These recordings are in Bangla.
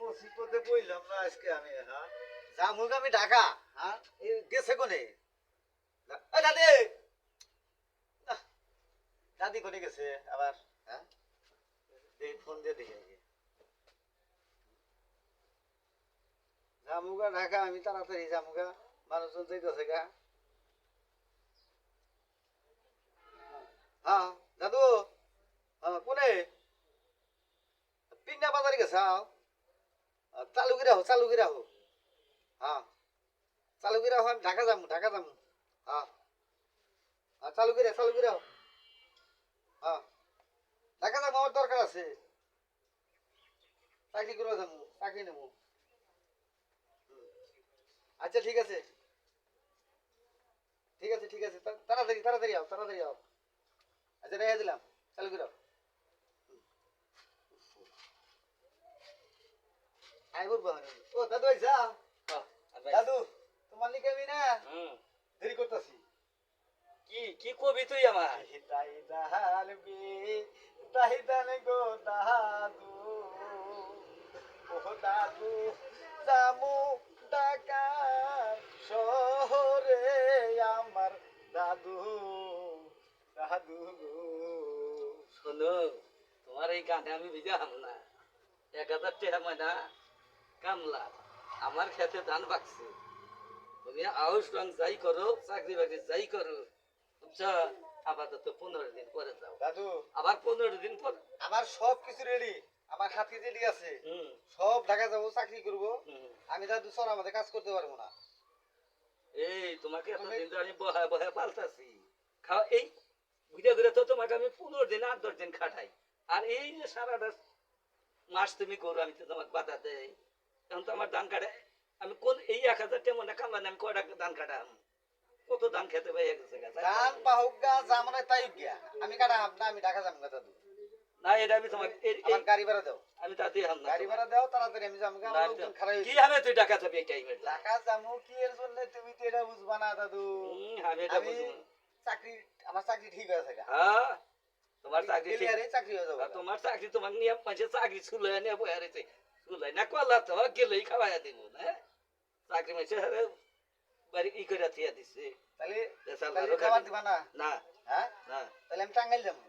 মুসিবতে পড়লাম না আজকে আমি, হ্যাঁ জামুক আমি ঢাকা, হ্যাঁ গেছে কোনে দাদি, দাদি কোনে গেছে আবার, হ্যাঁ ফোন দিয়ে দেখে জামুগা ঢাকা, আমি তাড়াতাড়ি জামুগা, মানুষজন যাইতেছে গা। হ্যাঁ দাদু, হ্যাঁ কোনে পিন্না বাজারে গেছে, চালু করে রাখো, চালু করে রাখো, হ্যাঁ চালু করে রাখো, আমি ঢাকা যাবো, ঢাকা যাবো, হ্যাঁ চালু করে রাখো, হ্যাঁ ঢাকা যাবো, আমার দরকার আছে, চাকরি করে যাবো, চাকরি নেবো। আচ্ছা ঠিক আছে, ঠিক আছে, ঠিক আছে, তাড়াতাড়ি তাড়াতাড়ি আও, তাড়াতাড়ি আও। আচ্ছা রেখে দিলাম, চালু করে আই বলবো। ও দাদু আইসা, দাদু তোমার লিখে আমি না দেরি করতেছি। কি কি কবি তুই আমার? তাই দাহালবি তাই দানে গো দাদু, ও দাদু জামু ঢাকার শহরে আমার দাদু, দাদু গো। শোনো, তোমার এই গানে আমি বিজাম না। 1000 টাকা ময়না কামলা আমার খেতে ধান পাকছে, তুমি আউশ রং যাই করো, চাকরি বাকরি যাই করো, বুঝছো? আপাতত 15 দিন পরে যাও, দাদু আবার 15 দিন পর। আমার সব কিছু রেডি, আমার হাতে রেডি আছে, সব ঢাকা যাবো, চাকরি করবো। আমি দাদু সর আমাদের কাজ করতে পারবো না। এই তোমাকে এতদিন তো আমি বহা বহা পাল্টাছি, খাও এই ঘুরে ঘুরে তো তোমাকে আমি 15 দিন 8-10 দিন খাটাই, আর এই যে সারাটা মাস তুমি করো, আমি তো তোমাকে বাধা দেই। এখন তো আমার ধান কাটে, আমি কোন এই 1000 টাকা মনে কামাই, আমি কয়টা ধান কাটাম? কত ধান খেতে পাই গেছে ধান পাহুক গা যা মনে তাই গিয়া, আমি কাটা না, আমি ঢাকা যাবো না দাদু। না, এটা আমি তোমাকে আমার গাড়ি ভাড়া দাও, আমি তা দিয়ে না। গাড়ি ভাড়া দাও তাড়াতাড়ি, আমি যাবো। আমার লোকজন খারাপ কি হবে তুই টাকা যাবি এই টাইমে? ঢাকা যাবো কি এর জন্য, তুমি তো এটা বুঝবা না দাদু। আমি এটা বুঝবো না। চাকরি, আমার চাকরি ঠিক আছে গা। হ্যাঁ, তোমার চাকরি ঠিক, ক্লিয়ারে চাকরি হয়ে যাবে। তোমার চাকরি তোমাকে নিয়ে মাঝে চাকরি চুলাই নিয়ে বয়ে রয়েছে, চুলাই না করলা তো গেলেই খাওয়াইয়া দিব না, চাকরি মাঝে বাড়ি ই করে থিয়া দিছে। তাহলে তাহলে খাবার দিবা না? না, হ্যাঁ না, তাহলে আমি টাঙ্গাইল যাবো।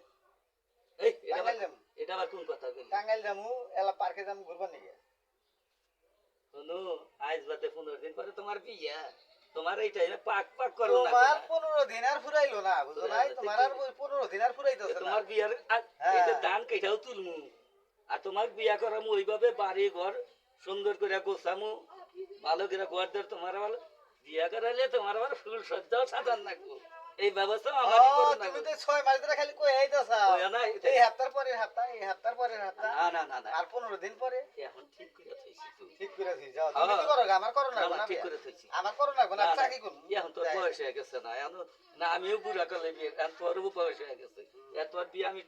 এই টাঙ্গাইল যাবো, এটা আবার কোন কথা বলি? টাঙ্গাইল যাবো, এলা পার্কে যাবো ঘুরবার নিয়ে। শোনো, আজ বাদে 15 দিন পরে তোমার বিয়া, তোমার এই টাইমে পাক পাক করো না। তোমার 15 দিন আর ফুরাইলো না, বুঝো নাই? তোমার আর 15 দিন আর ফুরাইতেছে না। তোমার বিয়ার এই যে ধান কেটাও তুলমু, আর তোমার বিয়া করামু ওইভাবে, বাড়ি ঘর সুন্দর করে গোছামু, ভালো করে ঘর ধর, তোমার ভালো বিয়া করাইলে তোমার আবার ফুল সজ্জাও সাজান রাখবো, এই ব্যবস্থা আমারই করো না। তুমি তো 6 মাস ধরে খালি কই আইতাছা, এই সপ্তাহ পরে সপ্তাহ, এই সপ্তাহ পরে সপ্তাহ, না না না না, আর 15 দিন পরে। এখন ঠিক করে থইছি তুই, ঠিক করে দিই, যাও তুমি কি করো? আমার করো না, না ঠিক করে থইছি, আমার করো না, না চাকরি করব। এখন তোর বয়স হয়ে গেছে না, এখন না আমিও বুড়া করলে বিয়ে, এখন তোরও বয়স হয়ে গেছে, তোর বিয়ে আমি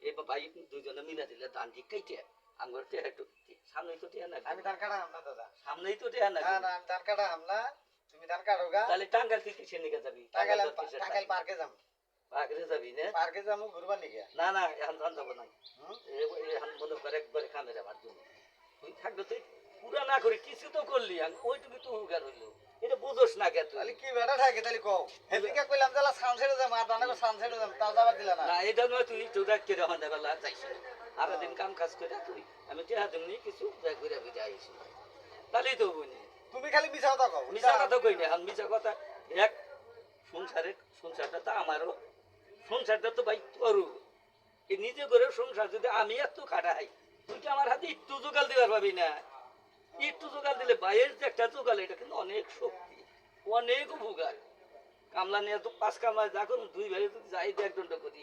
এই ভাই দুজনে মিলা দিলে ধান ঠিক কাইটে আমার টিয়া একটু সামনেই তো টিয়া না, আমি ধান কাটা হাম না দাদা, সামনেই তো টিয়া না। না না আমি ধান কাটা হাম না, তুমি ধান কাটো গা। তাহলে টাঙ্গাইল তুই কিসের নিকে যাবি? টাঙ্গাইল পার্কে যাম, পাকড়ে যাবি না? পার্কে যাবো ঘুরবার নিয়ে। না না, এখন ধান যাবো না, এখন মনে করে একবারে খামের আমার জন্য তুই থাকবে, তুই পুরা না করে কিছু তো করলি, ওইটুকু তো উগার হইলো, এটা বুঝোস না কে তুই? তাহলে কি বেটা থাকে তাহলে কও, হেদিকে কইলাম যালা সানসেটে যাম, আর দানা সানসেটে যাম, তাও যাবার দিলা না। না এটা নয়, তুই তো দেখ কে রহন বেলা যাইস সারা দিন কাম কাজ করে, তুই আমি টেহা দিমনি কিছু ঘুরে ঘুরে আইসি, তাহলেই তো বলি। তুমি খালি মিছা কথা কও, মিছা কথা কই না, এখন মিছা কথা এক সংসারটা তো আমারও, সংসারটা তো ভাই তোরও, এই নিজে করে সংসার যদি আমি এত খাটাই, তুই কি আমার হাতে একটু জোগাল দিবার পাবি না? একটু জোগাল দিলে বাইরের যে একটা জোগাল, এটা কিন্তু অনেক শক্তি, অনেক উপকার। কামলা নিয়ে তো 5 কামলা যখন 2 ভাই যদি যাই 1 করি,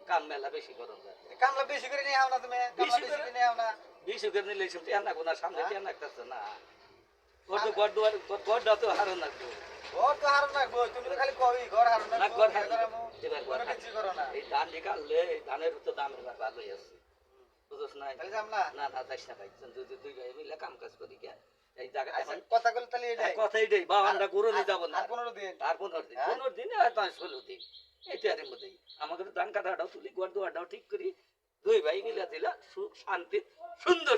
কাম মেলা বেশি করো যায়, কামলা বেশি করে নিয়ে আও না, তুমি কামলা বেশি করে নিয়ে আও না। বেশি করে নিলে সব টিয়া না কোনা সামনে টিয়া নাকতেছে না, গড়টা তো হারো না, ঘর তো হারো না গো, তুমি তো খালি কই ঘর হারো না, ঘর কোনো কিছু করো না। এই ধান নিকাললে ধানের তো দাম এবার ভালোই আছে, বুঝছ না? তাহলে যাম না, না না যাইস না ভাই, যদি 2 ভাই মিলে কাম কাজ করি কে এই জায়গা আচ্ছা কথা কইলে তাহলে এটাই কথা, এটাই বাবানটা গরু নিয়ে যাবো না, আর 15 দিন, আর 15 দিন, 15 দিনে আর 16 দিন, এইটার মধ্যেই আমাদের ধান কাটাটাও তুলি, ঘর দোয়াটাও ঠিক করি, 2 ভাই মিলে দিলা সুখ শান্তি সুন্দর।